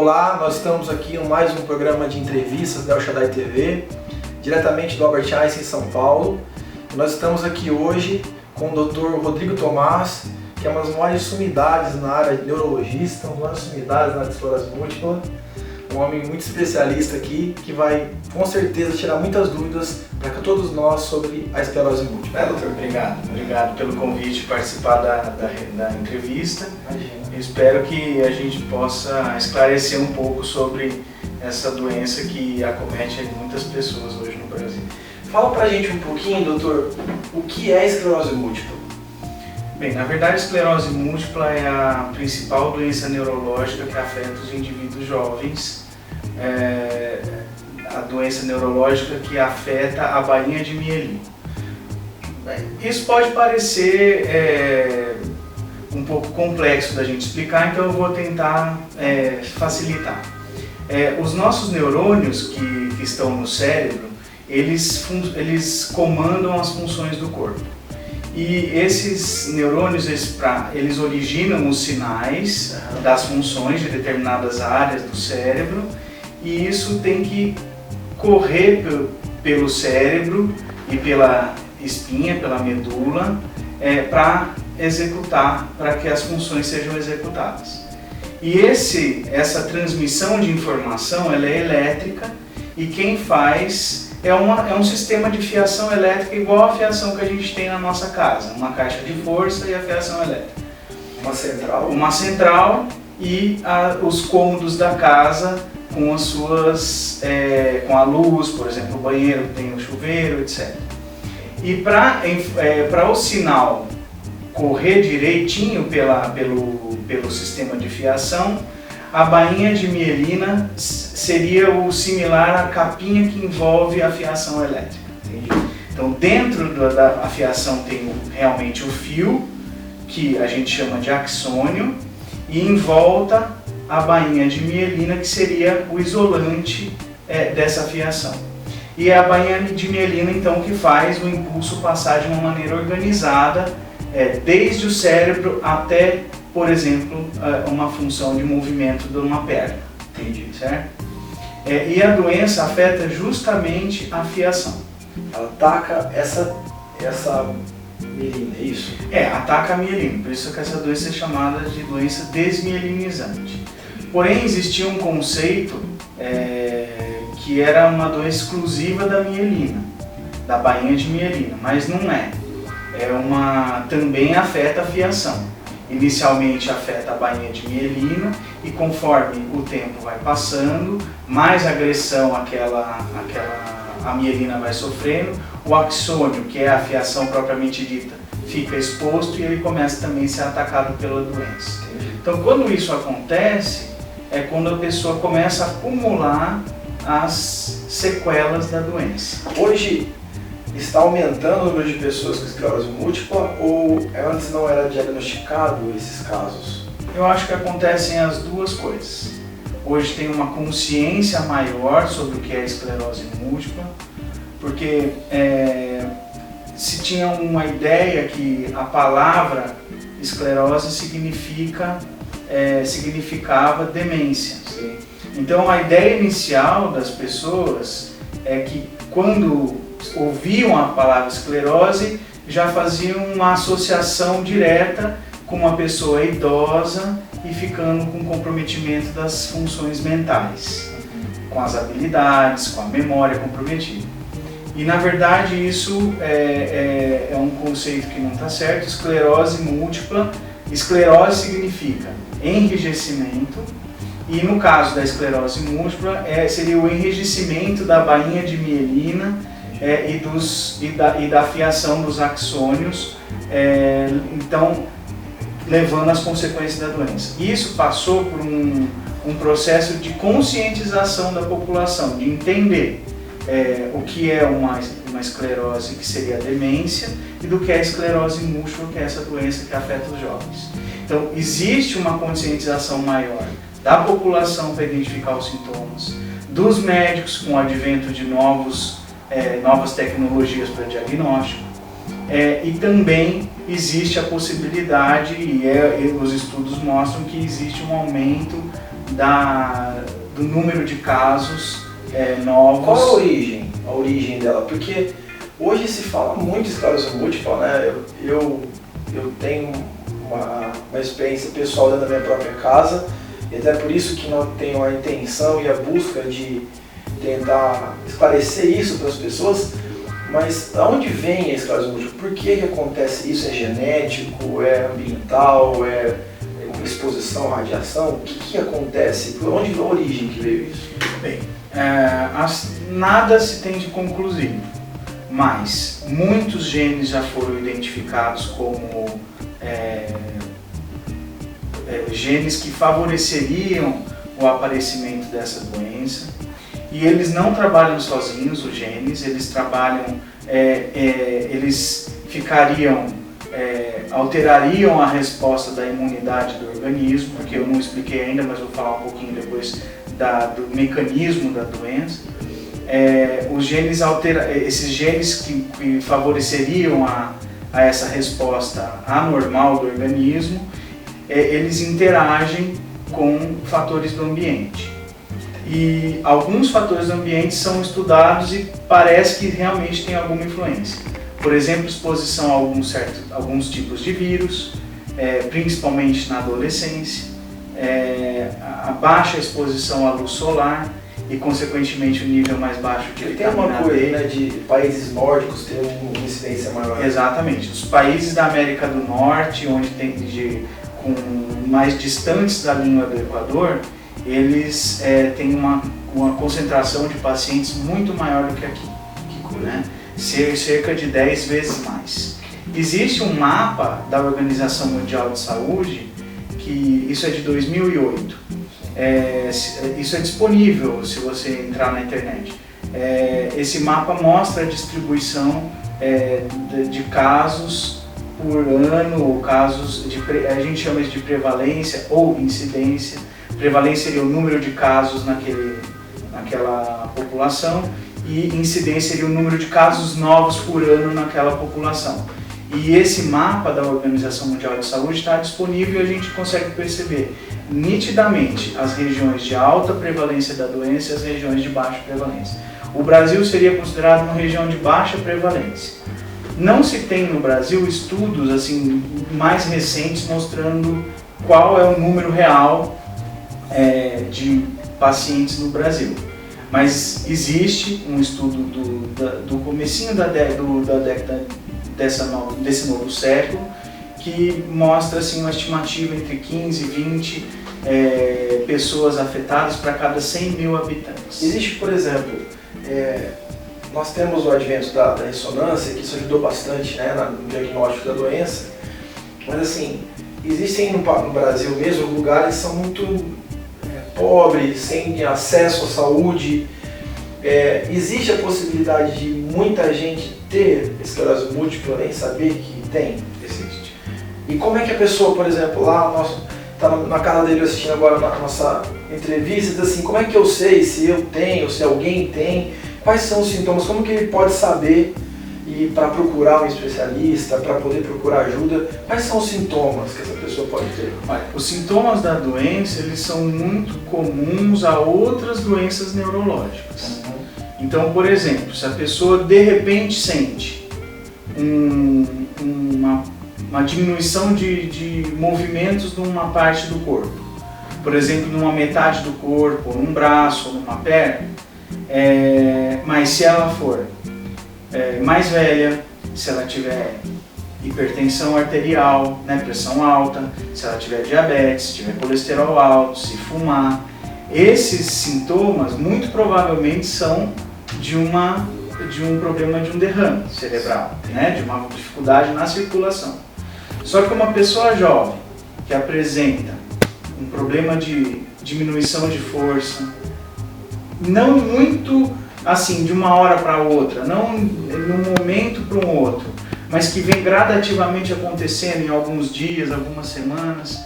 Olá, nós estamos aqui em mais um programa de entrevistas da El Shaddai TV, diretamente do Albert Einstein, em São Paulo. Nós estamos aqui hoje com o Dr. Rodrigo Tomás, que é uma das maiores sumidades na área de neurologista, uma das maiores sumidades na área de esclerose múltipla, um homem muito especialista aqui, que vai com certeza tirar muitas dúvidas para todos nós sobre a esclerose múltipla. Doutor? Obrigado pelo convite de participar da entrevista. Imagina. Eu espero que a gente possa esclarecer um pouco sobre essa doença que acomete muitas pessoas hoje no Brasil. Fala pra gente um pouquinho, doutor, o que é esclerose múltipla? Bem, na verdade, a esclerose múltipla é a principal doença neurológica que afeta os indivíduos jovens. A doença neurológica que afeta a bainha de mielino. Isso pode parecer um pouco complexo da gente explicar, então eu vou tentar facilitar. Os nossos neurônios que estão no cérebro, eles comandam as funções do corpo. E esses neurônios, eles originam os sinais das funções de determinadas áreas do cérebro, e isso tem que correr pelo cérebro e pela espinha, pela medula, para que as funções sejam executadas. E essa transmissão de informação, ela é elétrica, e quem faz é um sistema de fiação elétrica igual a fiação que a gente tem na nossa casa, uma caixa de força e a fiação elétrica. Uma central? Uma central e os cômodos da casa com as suas, com a luz, por exemplo, o banheiro tem o chuveiro, etc. E para o sinal correr direitinho pelo sistema de fiação, a bainha de mielina seria o similar à capinha que envolve a fiação elétrica. Entendi? Então, dentro da fiação tem realmente o fio, que a gente chama de axônio, e em volta a bainha de mielina, que seria o isolante dessa fiação. E é a bainha de mielina, então, que faz o impulso passar de uma maneira organizada, desde o cérebro até, por exemplo, uma função de movimento de uma perna. Entendi. Certo? E a doença afeta justamente a fiação. Ela ataca essa mielina, é isso? Ataca a mielina, por isso que essa doença é chamada de doença desmielinizante. Porém, existia um conceito que era uma doença exclusiva da mielina, da bainha de mielina, mas não é. Também afeta a fiação. Inicialmente afeta a bainha de mielina e conforme o tempo vai passando, mais agressão a mielina vai sofrendo, o axônio, que é a fiação propriamente dita, fica exposto e ele começa também a ser atacado pela doença. Então, quando isso acontece, é quando a pessoa começa a acumular as sequelas da doença. Hoje está aumentando o número de pessoas com esclerose múltipla ou antes não era diagnosticado esses casos? Eu acho que acontecem as duas coisas. Hoje tem uma consciência maior sobre o que é esclerose múltipla, porque se tinha uma ideia que a palavra esclerose significava demência. Sim. Então a ideia inicial das pessoas é que quando ouviam a palavra esclerose, já faziam uma associação direta com uma pessoa idosa e ficando com comprometimento das funções mentais, com as habilidades, com a memória comprometida. E na verdade isso é um conceito que não está certo. Esclerose múltipla, esclerose significa enrijecimento, e no caso da esclerose múltipla seria o enrijecimento da bainha de mielina e da fiação dos axônios, então levando às consequências da doença. Isso passou por um processo de conscientização da população, de entender o que é uma esclerose, que seria a demência, e do que é a esclerose múltipla, que é essa doença que afeta os jovens. Então existe uma conscientização maior da população para identificar os sintomas, dos médicos com o advento de novas tecnologias para diagnóstico, e também existe a possibilidade, e os estudos mostram que existe um aumento do número de casos novos. Qual a origem dela? Porque hoje se fala muito de esclerose múltipla, né? Eu tenho uma experiência pessoal dentro da minha própria casa, e até por isso que não tenho a intenção e a busca de tentar esclarecer isso para as pessoas. Mas aonde vem a esclerose múltipla? Por que acontece isso? É genético? É ambiental? É uma exposição à radiação? O que acontece? Por onde veio a origem que veio isso? Bem, nada se tem de conclusivo, mas muitos genes já foram identificados como genes que favoreceriam o aparecimento dessa doença, e eles não trabalham sozinhos, os genes, eles trabalham, eles alterariam a resposta da imunidade do organismo, porque eu não expliquei ainda, mas vou falar um pouquinho depois do mecanismo da doença. Os genes esses genes que favoreceriam a essa resposta anormal do organismo, eles interagem com fatores do ambiente. E alguns fatores do ambiente são estudados e parece que realmente tem alguma influência. Por exemplo, exposição a alguns tipos de vírus, principalmente na adolescência, a baixa exposição à luz solar e, consequentemente, o nível mais baixo de vitamina D. Tem uma coisa, né, de países nórdicos ter uma incidência maior. Exatamente. Os países da América do Norte, onde com mais distantes da linha do Equador, eles têm uma concentração de pacientes muito maior do que aqui, né? Cerca de 10 vezes mais. Existe um mapa da Organização Mundial de Saúde, que isso é de 2008. Isso é disponível se você entrar na internet. Esse mapa mostra a distribuição de casos por ano, ou casos a gente chama isso de prevalência ou incidência. Prevalência seria o número de casos naquela população, e incidência seria o número de casos novos por ano naquela população. E esse mapa da Organização Mundial de Saúde está disponível e a gente consegue perceber nitidamente as regiões de alta prevalência da doença e as regiões de baixa prevalência. O Brasil seria considerado uma região de baixa prevalência. Não se tem no Brasil estudos assim mais recentes mostrando qual é o número real de pacientes no Brasil. Mas existe um estudo do comecinho da década desse novo século que mostra assim, uma estimativa entre 15 e 20 pessoas afetadas para cada 100 mil habitantes. Existe, por exemplo, nós temos o advento da ressonância, que isso ajudou bastante, né, no diagnóstico da doença, mas assim, existem no Brasil mesmo lugares que são muito pobres, sem acesso à saúde. Existe a possibilidade de muita gente ter esclerose múltipla nem saber que tem? Existe. E como é que a pessoa, por exemplo, lá está na casa dele assistindo agora na nossa entrevista, diz assim, como é que eu sei se eu tenho, se alguém tem, quais são os sintomas, como que ele pode saber e para procurar um especialista, para poder procurar ajuda, quais são os sintomas que essa pessoa pode ter? Olha, os sintomas da doença, eles são muito comuns a outras doenças neurológicas. Então, por exemplo, se a pessoa de repente sente uma diminuição de movimentos numa parte do corpo, por exemplo, numa metade do corpo, num braço, numa perna, mas se ela for mais velha, se ela tiver hipertensão arterial, né, pressão alta, se ela tiver diabetes, se tiver colesterol alto, se fumar, esses sintomas muito provavelmente são de um problema de um derrame cerebral, né, de uma dificuldade na circulação. Só que uma pessoa jovem que apresenta um problema de diminuição de força, não muito assim, de uma hora para outra, não de um momento para um outro, mas que vem gradativamente acontecendo em alguns dias, algumas semanas,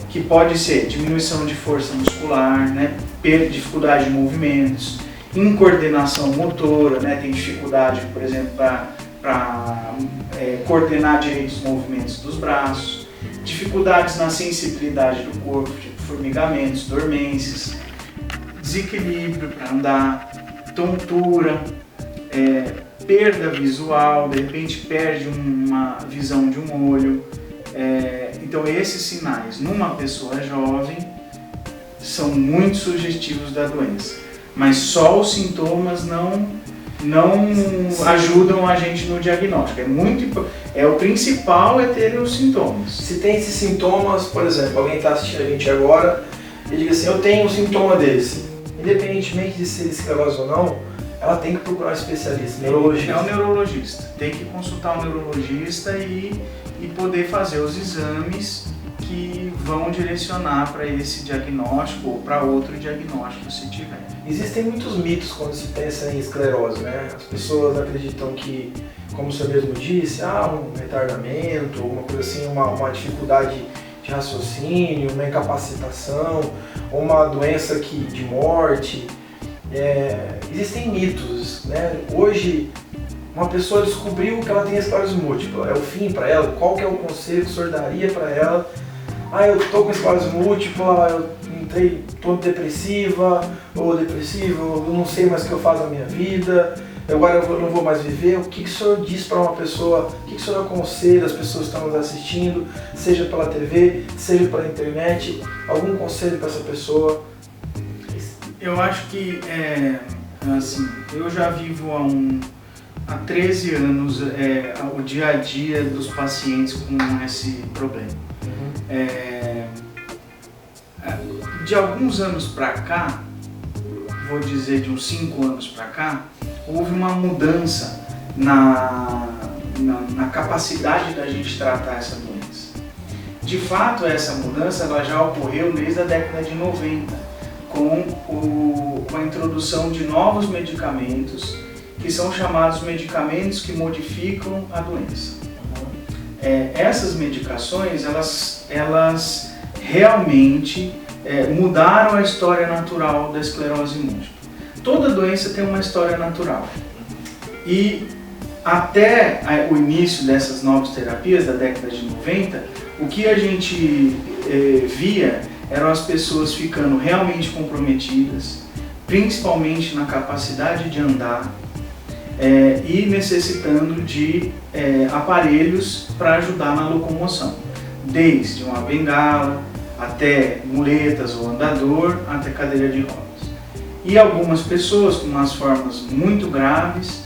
que pode ser diminuição de força muscular, né, dificuldade de movimentos, incoordenação motora, né, tem dificuldade, por exemplo, para coordenar direito os movimentos dos braços, dificuldades na sensibilidade do corpo, tipo formigamentos, dormências, desequilíbrio para andar, tontura, perda visual, de repente perde uma visão de um olho. Então esses sinais numa pessoa jovem são muito sugestivos da doença, mas só os sintomas não ajudam a gente no diagnóstico. O principal é ter os sintomas. Se tem esses sintomas, por exemplo, alguém está assistindo a gente agora e diga assim, eu tenho um sintoma desse, independentemente de ser esclerose ou não, ela tem que procurar um especialista, neurologista. É o neurologista, tem que consultar o neurologista e poder fazer os exames que vão direcionar para esse diagnóstico ou para outro diagnóstico se tiver. Existem muitos mitos quando se pensa em esclerose, né? As pessoas acreditam que, como o senhor mesmo disse, um retardamento, uma coisa assim, uma dificuldade de raciocínio, uma incapacitação, uma doença de morte. Existem mitos, né? Hoje, uma pessoa descobriu que ela tem esclerose múltipla, é o fim para ela? Qual que é o conselho que o senhor daria para ela? Eu estou com esclerose múltipla, estou depressiva ou depressivo, eu não sei mais o que eu faço na minha vida, agora eu não vou mais viver. O que o senhor diz para uma pessoa, o que o senhor aconselha as pessoas que estão nos assistindo, seja pela TV, seja pela internet, algum conselho para essa pessoa? Eu acho que, assim, eu já vivo há 13 anos o dia a dia dos pacientes com esse problema. De alguns anos para cá, vou dizer de uns 5 anos para cá, houve uma mudança na capacidade da gente tratar essa doença. De fato, essa mudança ela já ocorreu desde a década de 90, com a introdução de novos medicamentos, que são chamados medicamentos que modificam a doença. Essas medicações, elas realmente mudaram a história natural da esclerose múltipla. Toda doença tem uma história natural. E até o início dessas novas terapias, da década de 90, o que a gente via eram as pessoas ficando realmente comprometidas, principalmente na capacidade de andar, e necessitando de aparelhos para ajudar na locomoção, desde uma bengala, até muletas ou andador, até cadeira de rodas. E algumas pessoas com umas formas muito graves,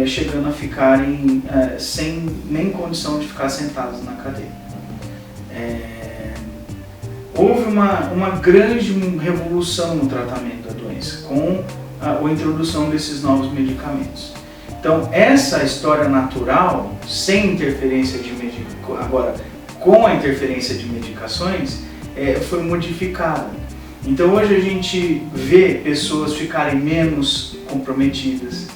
chegando a ficarem sem nem condição de ficar sentados na cadeira. Houve uma grande revolução no tratamento da doença, com a introdução desses novos medicamentos. Então, essa história natural, sem interferência de medicações, agora com a interferência de medicações, foi modificada. Então, hoje a gente vê pessoas ficarem menos comprometidas,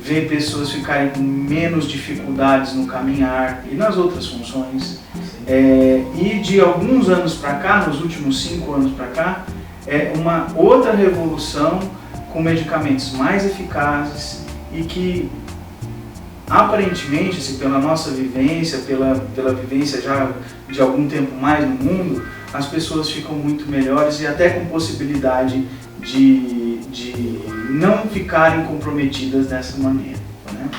vê pessoas ficarem com menos dificuldades no caminhar e nas outras funções. E de alguns anos para cá, nos últimos 5 anos para cá, uma outra revolução com medicamentos mais eficazes e que aparentemente, assim, pela nossa vivência, pela vivência já de algum tempo mais no mundo, as pessoas ficam muito melhores e até com possibilidade de não ficarem comprometidas dessa maneira, né?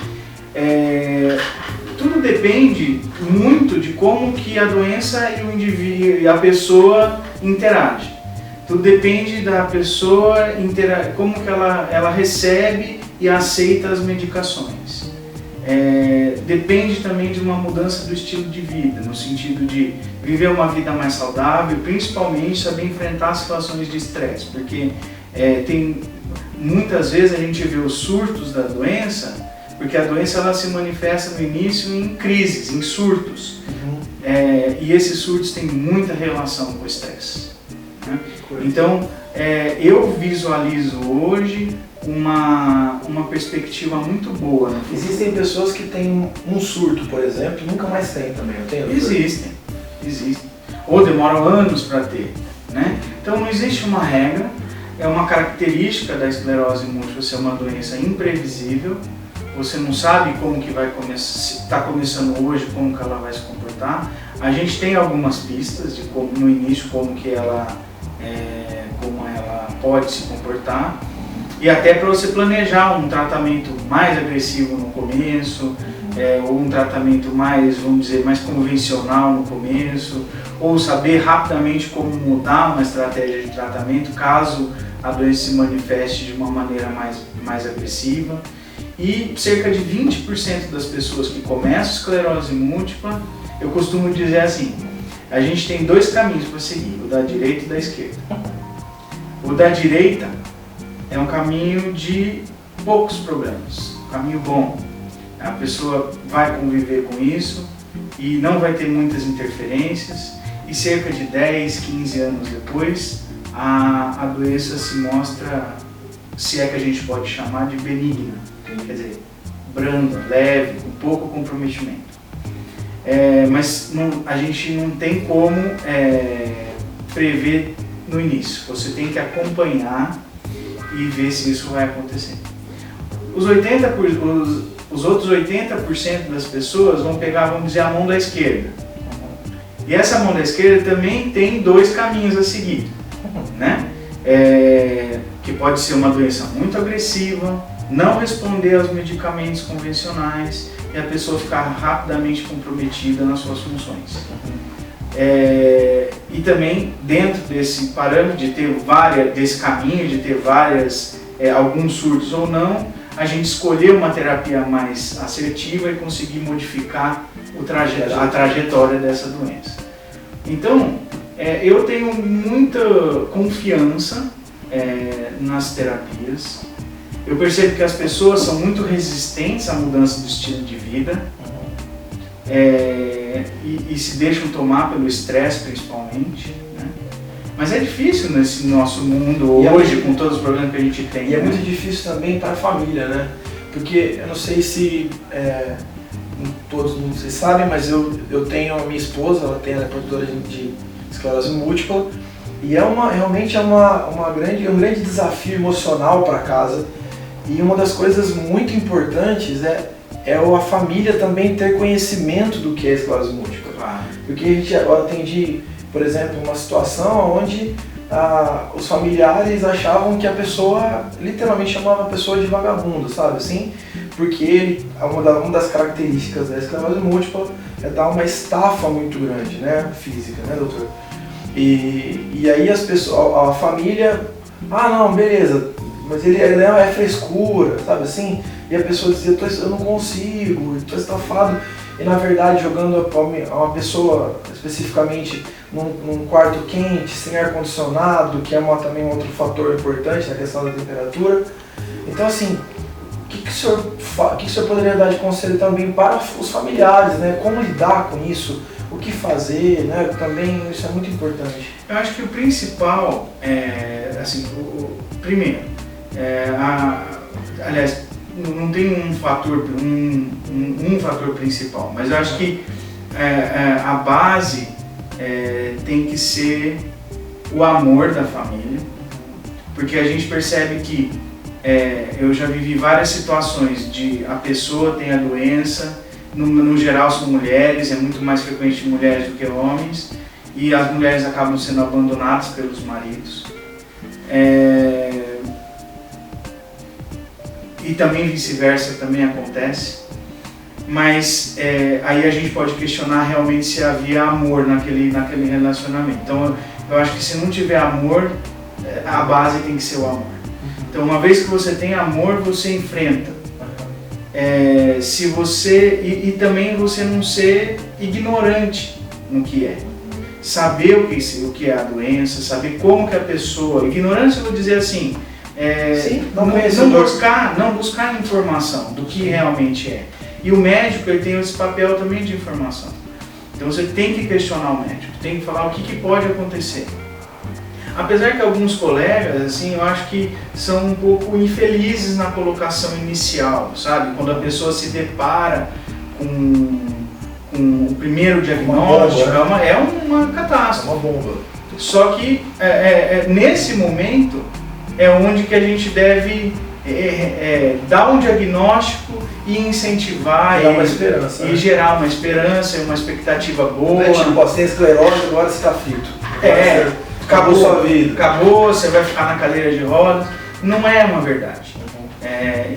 Tudo depende muito de como que a doença e o indivíduo e a pessoa interagem. Tudo depende da pessoa, como que ela recebe e aceita as medicações. Depende também de uma mudança do estilo de vida, no sentido de viver uma vida mais saudável, principalmente saber enfrentar situações de estresse, porque muitas vezes a gente vê os surtos da doença, porque a doença ela se manifesta no início em crises, em surtos, e esses surtos têm muita relação com o estresse, né? Então, eu visualizo hoje uma perspectiva muito boa. Existem pessoas que têm um surto, por exemplo, e nunca mais têm também, não tem? Existem. Ou demoram anos para ter, né? Então não existe uma regra, é uma característica da esclerose múltipla ser uma doença imprevisível. Você não sabe como que vai começar, se está começando hoje, como que ela vai se comportar. A gente tem algumas pistas de como, no início, como ela pode se comportar, e até para você planejar um tratamento mais agressivo no começo, ou um tratamento mais, vamos dizer, mais convencional no começo, ou saber rapidamente como mudar uma estratégia de tratamento caso a doença se manifeste de uma maneira mais agressiva. E cerca de 20% das pessoas que começam esclerose múltipla, eu costumo dizer assim, a gente tem dois caminhos para seguir, o da direita e o da esquerda. O da direita é um caminho de poucos problemas, um caminho bom. A pessoa vai conviver com isso e não vai ter muitas interferências, e cerca de 10, 15 anos depois, a doença se mostra, se é que a gente pode chamar de benigna, quer dizer, branda, leve, com pouco comprometimento. Mas a gente não tem como prever no início, você tem que acompanhar e ver se isso vai acontecer. Os outros 80% das pessoas vão pegar, vamos dizer, a mão da esquerda. E essa mão da esquerda também tem dois caminhos a seguir, né? Que pode ser uma doença muito agressiva, não responder aos medicamentos convencionais e a pessoa ficar rapidamente comprometida nas suas funções. E também dentro desse parâmetro de ter desse caminho, de ter alguns surtos ou não, a gente escolher uma terapia mais assertiva e conseguir modificar a trajetória dessa doença. Então, eu tenho muita confiança nas terapias. Eu percebo que as pessoas são muito resistentes à mudança do estilo de vida e se deixam tomar pelo estresse principalmente, né? Mas é difícil nesse nosso mundo hoje, com todos os problemas que a gente tem. E é muito difícil também para a família, né? Porque eu não sei se todos vocês sabem, mas eu tenho a minha esposa, ela é portadora de esclerose múltipla, e realmente é um grande desafio emocional para casa. E uma das coisas muito importantes é a família também ter conhecimento do que é esclerose múltipla. Porque a gente atendi, por exemplo, uma situação onde os familiares achavam que a pessoa, literalmente chamavam a pessoa de vagabundo, sabe assim? Porque uma das características da esclerose múltipla é dar uma estafa muito grande, né, física, né, doutor? E aí a família, não, beleza, mas ele é frescura, sabe assim? E a pessoa dizia, eu não consigo, estou estafado. E na verdade, jogando uma pessoa especificamente num quarto quente, sem ar-condicionado, que é também um outro fator importante na questão da temperatura. Então assim, o que o senhor poderia dar de conselho também para os familiares, né? Como lidar com isso, o que fazer, né? Também isso é muito importante. Eu acho que o principal primeiro, aliás, não tem um fator principal, mas eu acho que a base tem que ser o amor da família, porque a gente percebe que eu já vivi várias situações de a pessoa tem a doença, no geral são mulheres, é muito mais frequente mulheres do que homens, e as mulheres acabam sendo abandonadas pelos maridos. E também vice-versa, também acontece, mas aí a gente pode questionar realmente se havia amor naquele relacionamento. Então eu acho que se não tiver amor, a base tem que ser o amor. Então uma vez que você tem amor, você enfrenta. E também você não ser ignorante no que é. Saber o que é a doença, saber como que a pessoa... Ignorância, eu vou dizer assim... não buscar informação do que realmente é. E o médico ele tem esse papel também de informação. Então você tem que questionar o médico, tem que falar o que pode acontecer. Apesar que alguns colegas, assim, eu acho que são um pouco infelizes na colocação inicial, sabe? Quando a pessoa se depara com o primeiro diagnóstico, é uma catástrofe. Uma bomba. Só que nesse momento é onde que a gente deve dar um diagnóstico e incentivar gerar uma esperança, e gerar uma esperança e uma expectativa boa. Tipo, você tem esclerose, agora você está frito. Acabou sua vida. Acabou, você vai ficar na cadeira de rodas. Não é uma verdade.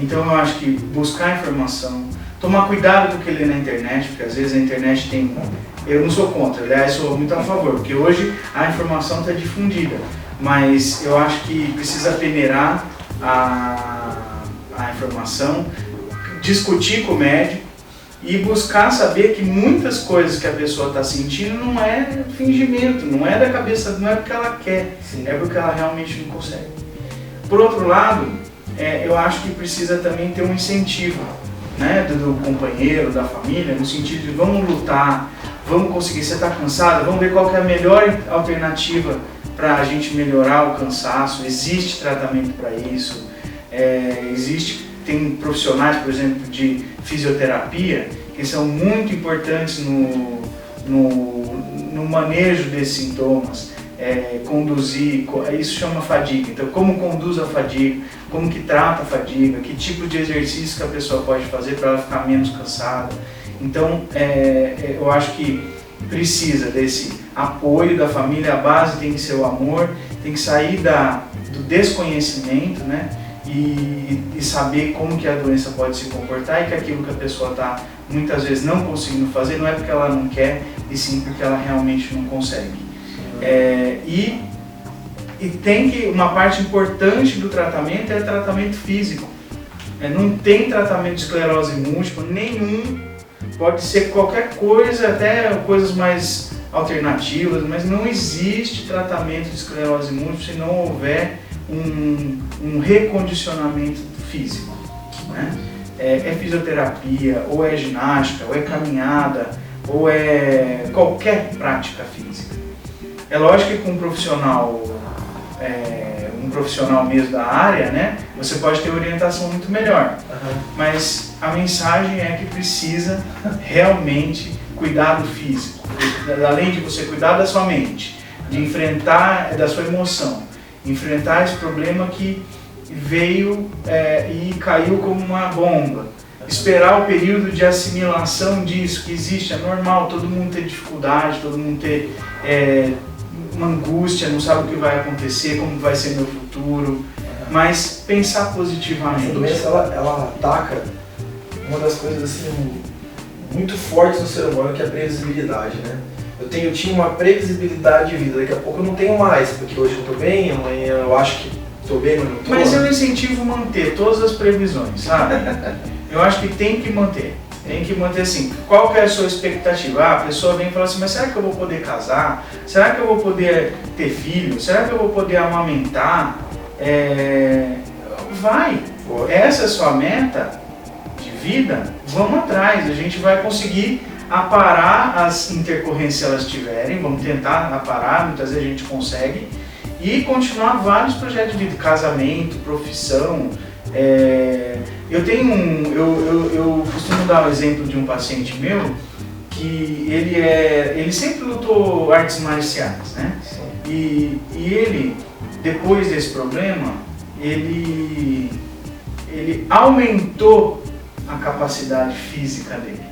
Então eu acho que buscar informação, tomar cuidado com o que lê na internet, porque às vezes a internet tem... Eu não sou contra, aliás, sou muito a favor, porque hoje a informação está difundida, mas eu acho que precisa peneirar a informação, discutir com o médico e buscar saber que muitas coisas que a pessoa está sentindo não é fingimento, não é da cabeça, não é porque ela quer, é porque ela realmente não consegue. Por outro lado, eu acho que precisa também ter um incentivo, né, do companheiro, da família, no sentido de vamos lutar, vamos conseguir, você está cansado, vamos ver qual que é a melhor alternativa para a gente melhorar o cansaço. Existe tratamento para isso, tem profissionais, por exemplo, de fisioterapia que são muito importantes no manejo desses sintomas, conduzir, isso chama fadiga. Então, como conduz a fadiga, como que trata a fadiga, que tipo de exercício que a pessoa pode fazer para ela ficar menos cansada. Então, eu acho que precisa desse apoio da família, a base tem que ser o amor, tem que sair do desconhecimento, né? E saber como que a doença pode se comportar e que aquilo que a pessoa está muitas vezes não conseguindo fazer não é porque ela não quer, e sim porque ela realmente não consegue. E tem que, uma parte importante do tratamento é o tratamento físico. Não tem tratamento de esclerose múltipla nenhum, pode ser qualquer coisa, até coisas mais alternativas, mas não existe tratamento de esclerose múltipla se não houver um recondicionamento físico, né? É fisioterapia, ou é ginástica, ou é caminhada, ou é qualquer prática física. É lógico que com um profissional mesmo da área, né, você pode ter orientação muito melhor. Mas a mensagem é que precisa realmente cuidar do físico, além de você cuidar da sua mente, de enfrentar, da sua emoção, enfrentar esse problema que veio e caiu como uma bomba. Esperar o período de assimilação disso, que existe, é normal, todo mundo ter dificuldade, todo mundo ter uma angústia, não sabe o que vai acontecer, como vai ser meu futuro, mas pensar positivamente. Essa doença, ela ataca uma das coisas assim, muito fortes no ser humano, que é a previsibilidade, né? Eu tinha uma previsibilidade de vida, daqui a pouco eu não tenho mais, porque hoje eu estou bem, amanhã eu acho que estou bem, mas não estou. Mas eu incentivo manter todas as previsões, sabe? Eu acho que tem que manter assim. Qual que é a sua expectativa? A pessoa vem e fala assim, mas será que eu vou poder casar? Será que eu vou poder ter filho? Será que eu vou poder amamentar? Vai! Essa é a sua meta de vida? Vamos atrás, a gente vai conseguir aparar as intercorrências se elas tiverem, vamos tentar aparar, muitas vezes a gente consegue, e continuar vários projetos de vida, casamento, profissão. Eu costumo dar o exemplo de um paciente meu que ele sempre lutou artes marciais, né? E ele, depois desse problema, ele aumentou a capacidade física dele.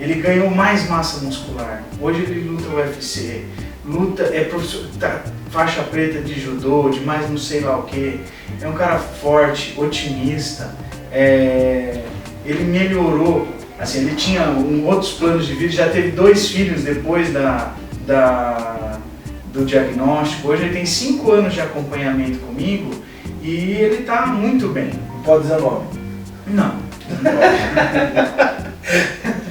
Ele ganhou mais massa muscular. Hoje ele luta UFC, faixa preta de judô, de mais não sei lá o que. É um cara forte, otimista. Ele melhorou, assim, ele tinha outros planos de vida, já teve 2 filhos depois do diagnóstico. Hoje ele tem 5 anos de acompanhamento comigo e ele está muito bem. Não pode dizer nome? Não pode.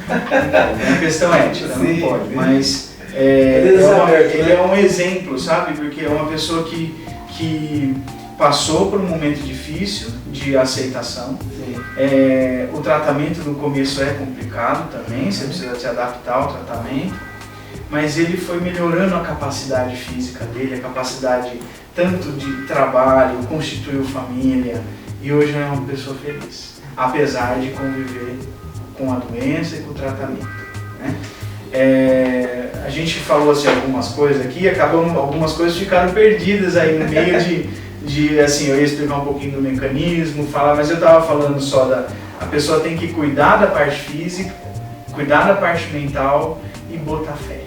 É uma questão ética, não pode, mas ele é um exemplo, sabe? Porque é uma pessoa que passou por um momento difícil de aceitação. O tratamento no começo é complicado também, você precisa se adaptar ao tratamento, mas ele foi melhorando a capacidade física dele, a capacidade tanto de trabalho, constituiu família, e hoje é uma pessoa feliz, apesar de conviver com a doença e com o tratamento, né? A gente falou assim, algumas coisas aqui, algumas coisas ficaram perdidas aí no meio assim, eu ia explicar um pouquinho do mecanismo, mas eu estava falando só a pessoa tem que cuidar da parte física, cuidar da parte mental e botar fé.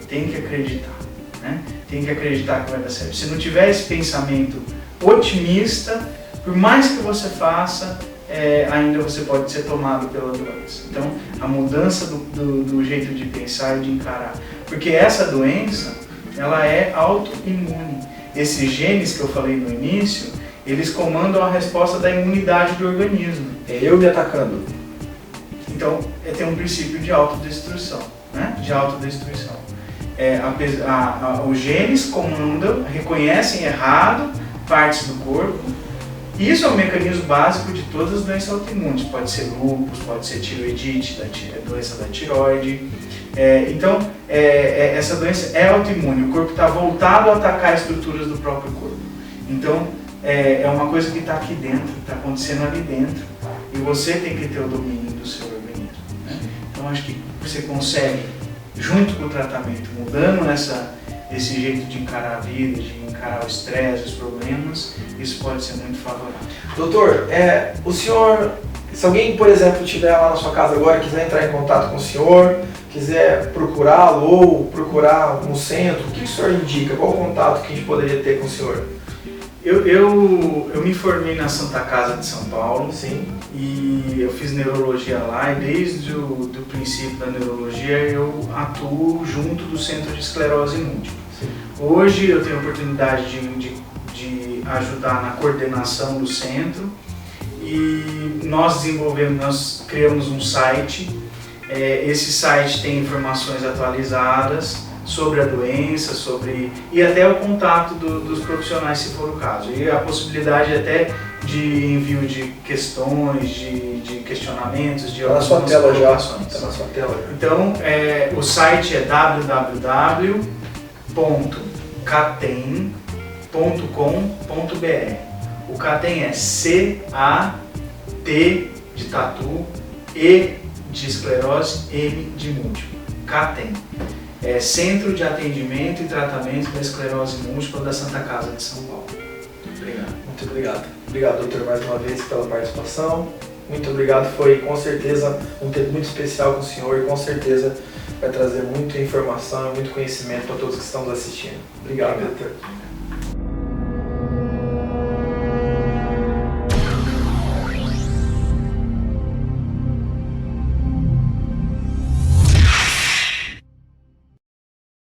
Tem que acreditar, né? Tem que acreditar que vai dar certo. Se não tiver esse pensamento otimista, por mais que você faça, ainda você pode ser tomado pela doença. Então, a mudança do jeito de pensar e de encarar. Porque essa doença, ela é autoimune. Esses genes que eu falei no início, eles comandam a resposta da imunidade do organismo. É eu me atacando. Então, tem um princípio de autodestruição, né? De autodestruição. Os genes comandam, reconhecem errado partes do corpo. Isso é um mecanismo básico de todas as doenças autoimunes. Pode ser lúpus, pode ser tiroidite, doença da tireoide. Então, essa doença é autoimune. O corpo está voltado a atacar estruturas do próprio corpo. Então, é uma coisa que está aqui dentro, está acontecendo ali dentro. E você tem que ter o domínio do seu organismo, né? Então, acho que você consegue, junto com o tratamento, mudando esse jeito de encarar a vida, de encarar o estresse, os problemas, isso pode ser muito favorável. Doutor, o senhor, se alguém, por exemplo, estiver lá na sua casa agora e quiser entrar em contato com o senhor, quiser procurá-lo ou procurar no centro, o que o senhor indica? Qual o contato que a gente poderia ter com o senhor? Eu me formei na Santa Casa de São Paulo. Sim. E eu fiz neurologia lá, e desde o princípio da neurologia eu atuo junto do Centro de Esclerose Múltipla. Sim. Hoje eu tenho a oportunidade de ajudar na coordenação do centro, e nós criamos um site. Esse site tem informações atualizadas sobre a doença, e até o contato dos profissionais, se for o caso, e a possibilidade até de envio de questões, de questionamentos, de algumas colocações. Está na sua tela já. Então, o site é www.catem.com.br. O Catem é C-A-T de tatu, E de esclerose, M de múltiplo. Catem. Centro de Atendimento e Tratamento da Esclerose Múltipla da Santa Casa de São Paulo. Obrigado. Muito obrigado. Obrigado, doutor, mais uma vez pela participação. Muito obrigado. Foi com certeza um tempo muito especial com o senhor e com certeza vai trazer muita informação e muito conhecimento para todos que estão nos assistindo. Obrigado, doutor.